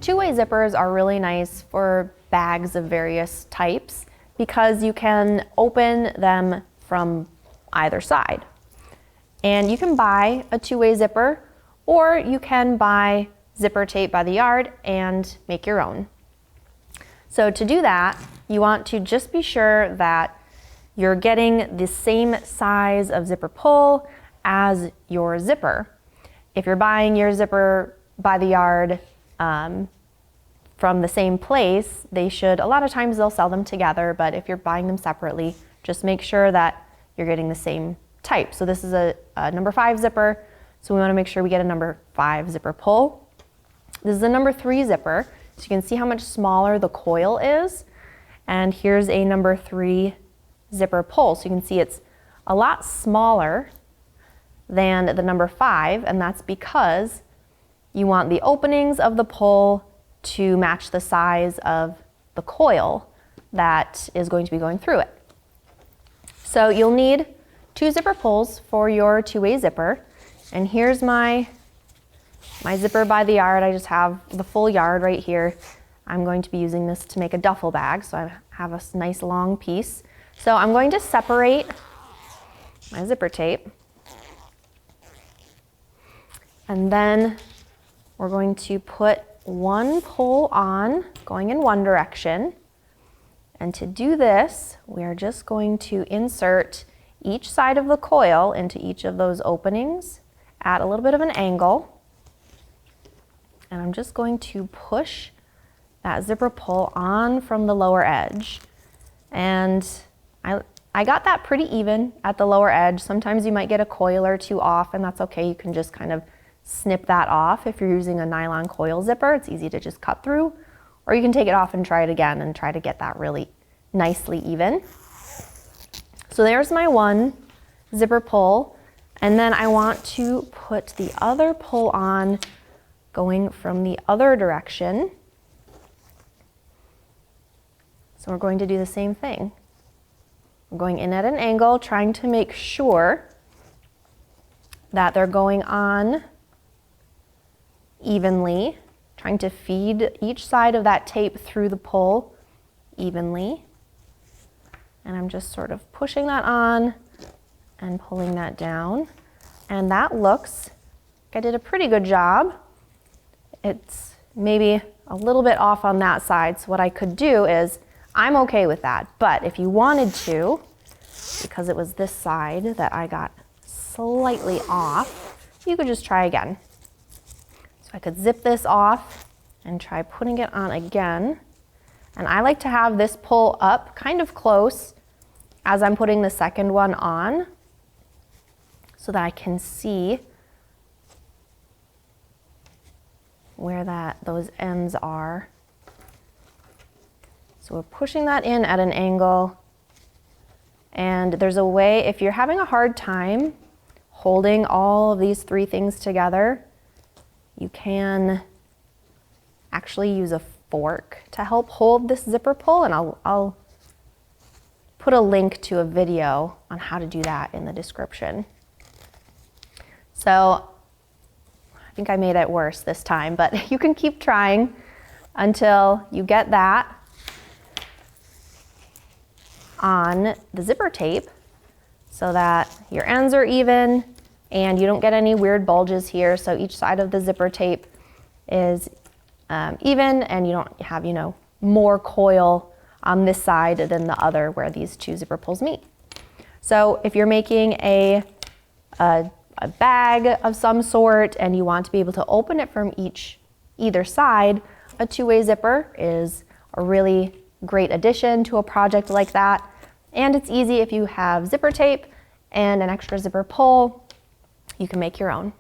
Two-way zippers are really nice for bags of various types because you can open them from either side. And you can buy a two-way zipper, or you can buy zipper tape by the yard and make your own. So to do that, you want to just be sure that you're getting the same size of zipper pull as your zipper. If you're buying your zipper by the yard from the same place, a lot of times they'll sell them together, but if you're buying them separately, just make sure that you're getting the same type. So this is a number 5 zipper, so we want to make sure we get a number 5 zipper pull. This is a number 3 zipper, so you can see how much smaller the coil is. And here's a number 3 zipper pull, so you can see it's a lot smaller than the number 5, and that's because you want the openings of the pull to match the size of the coil that is going to be going through it. So you'll need 2 zipper pulls for your two-way zipper. And here's my zipper by the yard. I just have the full yard right here. I'm going to be using this to make a duffel bag, so I have a nice long piece. So I'm going to separate my zipper tape. And then we're going to put one pull on, going in one direction. And to do this, we are just going to insert each side of the coil into each of those openings at a little bit of an angle. And I'm just going to push that zipper pull on from the lower edge. And I got that pretty even at the lower edge. Sometimes you might get a coil or two off, and that's okay. You can just kind of snip that off. If you're using a nylon coil zipper, it's easy to just cut through, or you can take it off and try it again and try to get that really nicely even. So there's my one zipper pull, and then I want to put the other pull on going from the other direction. So we're going to do the same thing. We're going in at an angle, trying to make sure that they're going on evenly, trying to feed each side of that tape through the pull evenly. And I'm just sort of pushing that on and pulling that down. And that looks like I did a pretty good job. It's maybe a little bit off on that side, so what I could do is, I'm okay with that, but if you wanted to, because it was this side that I got slightly off, you could just try again. So I could zip this off and try putting it on again. And I like to have this pull up kind of close as I'm putting the second one on so that I can see where those ends are. So we're pushing that in at an angle, and there's a way, if you're having a hard time holding all of these 3 things together, you can actually use a fork to help hold this zipper pull, and I'll put a link to a video on how to do that in the description. So I think I made it worse this time, but you can keep trying until you get that on the zipper tape so that your ends are even and you don't get any weird bulges here. So each side of the zipper tape is even, and you don't have, more coil on this side than the other where these 2 zipper pulls meet. So if you're making a bag of some sort and you want to be able to open it from either side, a 2-way zipper is a really great addition to a project like that. And it's easy if you have zipper tape and an extra zipper pull, you can make your own.